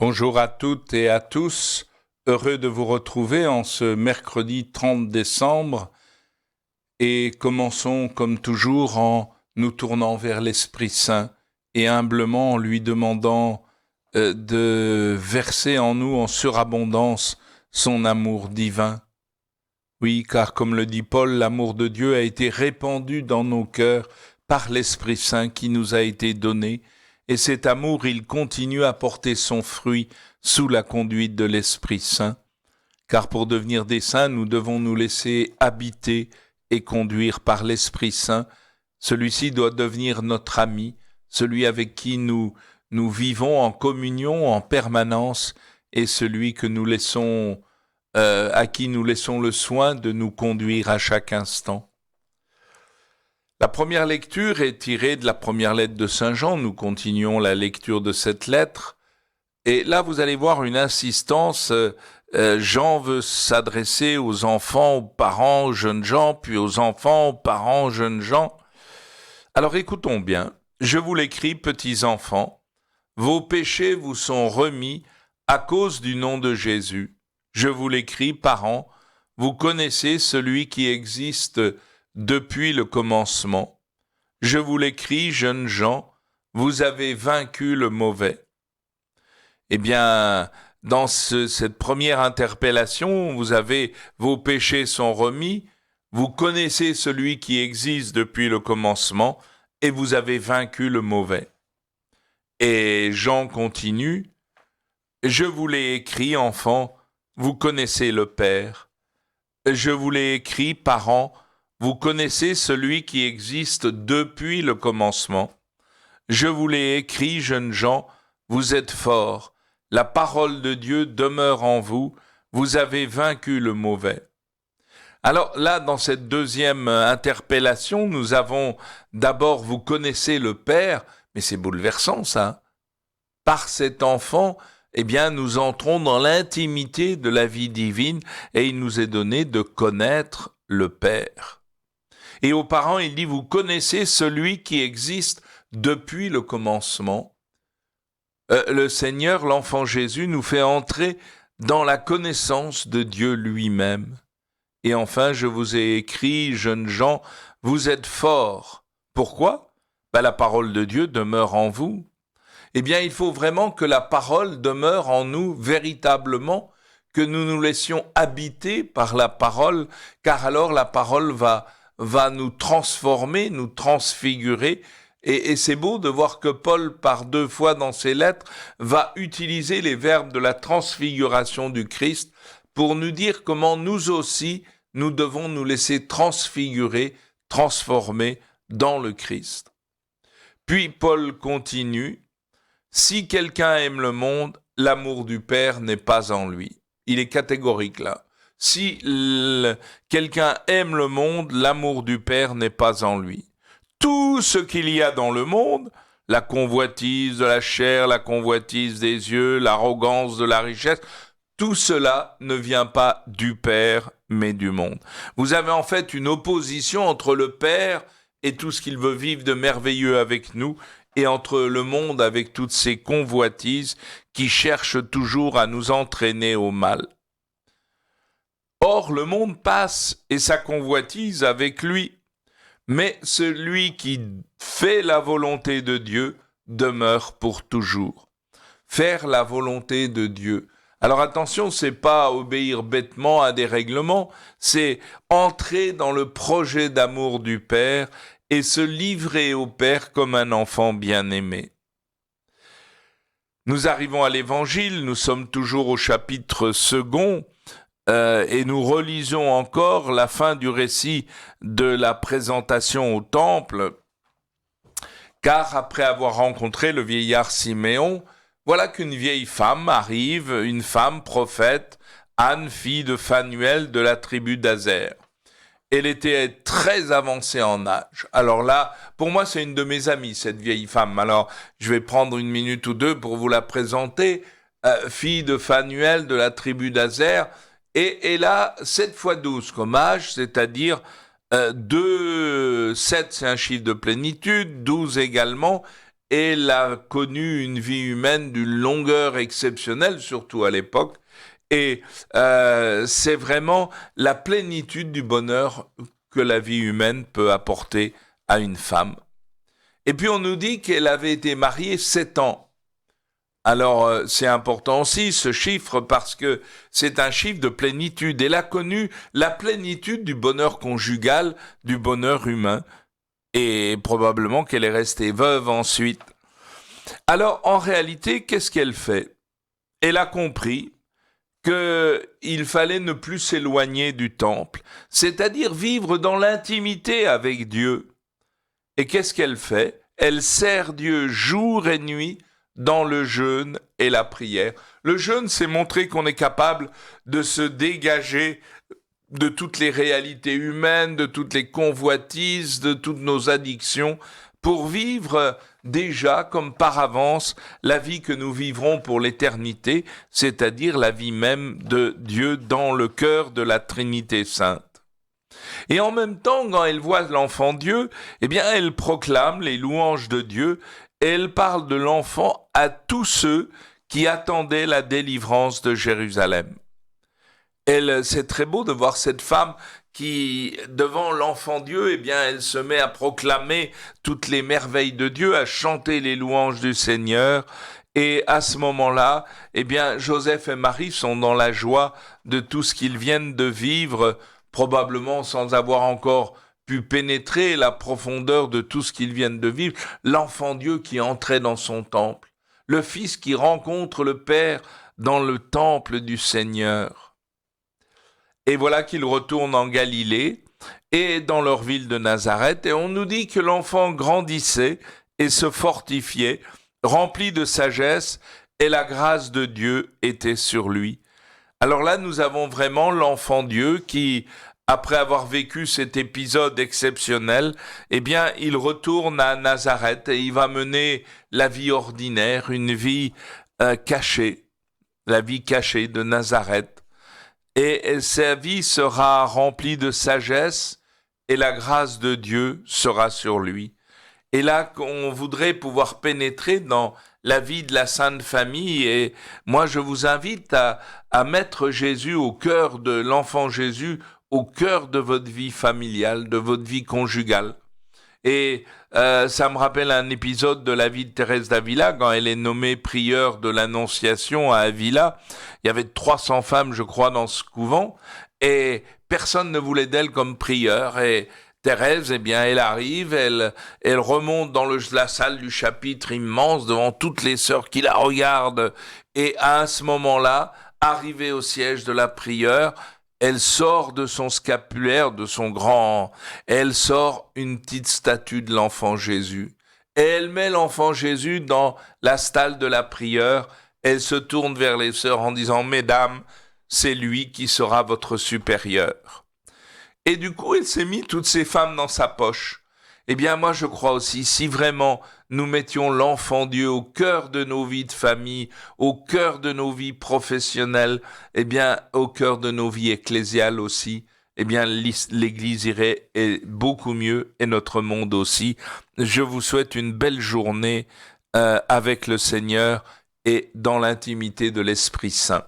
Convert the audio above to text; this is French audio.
Bonjour à toutes et à tous, heureux de vous retrouver en ce mercredi 30 décembre et commençons comme toujours en nous tournant vers l'Esprit Saint et humblement en lui demandant de verser en nous en surabondance son amour divin. Oui, car comme le dit Paul, l'amour de Dieu a été répandu dans nos cœurs par l'Esprit Saint qui nous a été donné, et cet amour, il continue à porter son fruit sous la conduite de l'Esprit Saint, car pour devenir des saints, nous devons nous laisser habiter et conduire par l'Esprit Saint. Celui-ci doit devenir notre ami, celui avec qui nous vivons en communion en permanence, et celui que nous laissons à qui nous laissons le soin de nous conduire à chaque instant. La première lecture est tirée de la première lettre de Saint Jean. Nous continuons la lecture de cette lettre. Et là, vous allez voir une insistance. Jean veut s'adresser aux enfants, aux parents, aux jeunes gens, puis aux enfants, aux parents, aux jeunes gens. Alors écoutons bien. Je vous l'écris, petits enfants. Vos péchés vous sont remis à cause du nom de Jésus. Je vous l'écris, parents, vous connaissez celui qui existe depuis le commencement. Je vous l'écris, jeunes gens, vous avez vaincu le mauvais. Eh bien, dans cette première interpellation, vous avez vos péchés sont remis, vous connaissez celui qui existe depuis le commencement et vous avez vaincu le mauvais. Et Jean continue, je vous l'ai écrit, enfants, vous connaissez le Père. Je vous l'ai écrit, parents, vous connaissez celui qui existe depuis le commencement. Je vous l'ai écrit, jeunes gens, vous êtes forts. La parole de Dieu demeure en vous. Vous avez vaincu le mauvais. Alors là, dans cette deuxième interpellation, nous avons d'abord, vous connaissez le Père, mais c'est bouleversant ça. Par cet enfant, eh bien, nous entrons dans l'intimité de la vie divine et il nous est donné de connaître le Père. Et aux parents, il dit, vous connaissez celui qui existe depuis le commencement. Le Seigneur, l'enfant Jésus, nous fait entrer dans la connaissance de Dieu lui-même. Et enfin, je vous ai écrit, jeunes gens, vous êtes forts. Pourquoi ? La parole de Dieu demeure en vous. Eh bien, il faut vraiment que la parole demeure en nous véritablement, que nous nous laissions habiter par la parole, car alors la parole va nous transformer, nous transfigurer. Et c'est beau de voir que Paul, par 2 fois dans ses lettres, va utiliser les verbes de la transfiguration du Christ pour nous dire comment nous aussi, nous devons nous laisser transfigurer, transformer dans le Christ. Puis Paul continue. Si quelqu'un aime le monde, l'amour du Père n'est pas en lui. Il est catégorique là. Si quelqu'un aime le monde, l'amour du Père n'est pas en lui. Tout ce qu'il y a dans le monde, la convoitise de la chair, la convoitise des yeux, l'arrogance de la richesse, tout cela ne vient pas du Père, mais du monde. Vous avez en fait une opposition entre le Père et tout ce qu'il veut vivre de merveilleux avec nous, et entre le monde avec toutes ses convoitises qui cherchent toujours à nous entraîner au mal. Or, le monde passe et sa convoitise avec lui, mais celui qui fait la volonté de Dieu demeure pour toujours. Faire la volonté de Dieu. Alors attention, c'est pas obéir bêtement à des règlements, c'est entrer dans le projet d'amour du Père et se livrer au Père comme un enfant bien-aimé. Nous arrivons à l'Évangile, nous sommes toujours au chapitre 2 et nous relisons encore la fin du récit de la présentation au temple, car après avoir rencontré le vieillard Siméon, voilà qu'une vieille femme arrive, une femme prophète, Anne, fille de Phanuel de la tribu d'Azer. Elle était très avancée en âge. Alors là, pour moi, c'est une de mes amies, cette vieille femme. Alors, je vais prendre 1 minute ou 2 pour vous la présenter. Fille de Phanuel de la tribu d'Azer. Et elle a 7 fois 12 comme âge, c'est-à-dire 7, c'est un chiffre de plénitude, 12 également. elle a connu une vie humaine d'une longueur exceptionnelle, surtout à l'époque, et c'est vraiment la plénitude du bonheur que la vie humaine peut apporter à une femme. Et puis on nous dit qu'elle avait été mariée 7 ans. Alors c'est important aussi ce chiffre parce que c'est un chiffre de plénitude. Elle a connu la plénitude du bonheur conjugal, du bonheur humain, et probablement qu'elle est restée veuve ensuite. Alors en réalité, qu'est-ce qu'elle fait? Elle a compris qu'il fallait ne plus s'éloigner du temple, c'est-à-dire vivre dans l'intimité avec Dieu. Et qu'est-ce qu'elle fait? Elle sert Dieu jour et nuit dans le jeûne et la prière. Le jeûne, c'est montrer qu'on est capable de se dégager de toutes les réalités humaines, de toutes les convoitises, de toutes nos addictions, pour vivre déjà comme par avance la vie que nous vivrons pour l'éternité, c'est-à-dire la vie même de Dieu dans le cœur de la Trinité sainte. Et en même temps, quand elle voit l'enfant Dieu, eh bien, elle proclame les louanges de Dieu et elle parle de l'enfant à tous ceux qui attendaient la délivrance de Jérusalem. C'est très beau de voir cette femme qui, devant l'enfant Dieu, eh bien, elle se met à proclamer toutes les merveilles de Dieu, à chanter les louanges du Seigneur. Et à ce moment-là, eh bien, Joseph et Marie sont dans la joie de tout ce qu'ils viennent de vivre, probablement sans avoir encore pu pénétrer la profondeur de tout ce qu'ils viennent de vivre. L'enfant Dieu qui entrait dans son temple, le Fils qui rencontre le Père dans le temple du Seigneur. Et voilà qu'ils retournent en Galilée et dans leur ville de Nazareth. Et on nous dit que l'enfant grandissait et se fortifiait, rempli de sagesse, et la grâce de Dieu était sur lui. Alors là, nous avons vraiment l'enfant Dieu qui, après avoir vécu cet épisode exceptionnel, eh bien, il retourne à Nazareth et il va mener la vie ordinaire, une vie cachée, la vie cachée de Nazareth. Et sa vie sera remplie de sagesse et la grâce de Dieu sera sur lui. Et là, on voudrait pouvoir pénétrer dans la vie de la Sainte Famille et moi, je vous invite à mettre Jésus au cœur de l'enfant Jésus, au cœur de votre vie familiale, de votre vie conjugale. Et ça me rappelle un épisode de la vie de Thérèse d'Avila, quand elle est nommée prieure de l'Annonciation à Avila. Il y avait 300 femmes, je crois, dans ce couvent, et personne ne voulait d'elle comme prieure. Et Thérèse, eh bien, elle arrive, elle remonte dans la salle du chapitre immense, devant toutes les sœurs qui la regardent. Et à ce moment-là, arrivée au siège de la prieure, elle sort de son scapulaire, elle sort une petite statue de l'enfant Jésus. Et elle met l'enfant Jésus dans la stalle de la prieure. Elle se tourne vers les sœurs en disant « Mesdames, c'est lui qui sera votre supérieur. » Et du coup, elle s'est mis toutes ces femmes dans sa poche. Eh bien, moi, je crois aussi, si vraiment nous mettions l'enfant Dieu au cœur de nos vies de famille, au cœur de nos vies professionnelles, eh bien, au cœur de nos vies ecclésiales aussi, eh bien, l'Église irait beaucoup mieux et notre monde aussi. Je vous souhaite une belle journée avec le Seigneur et dans l'intimité de l'Esprit Saint.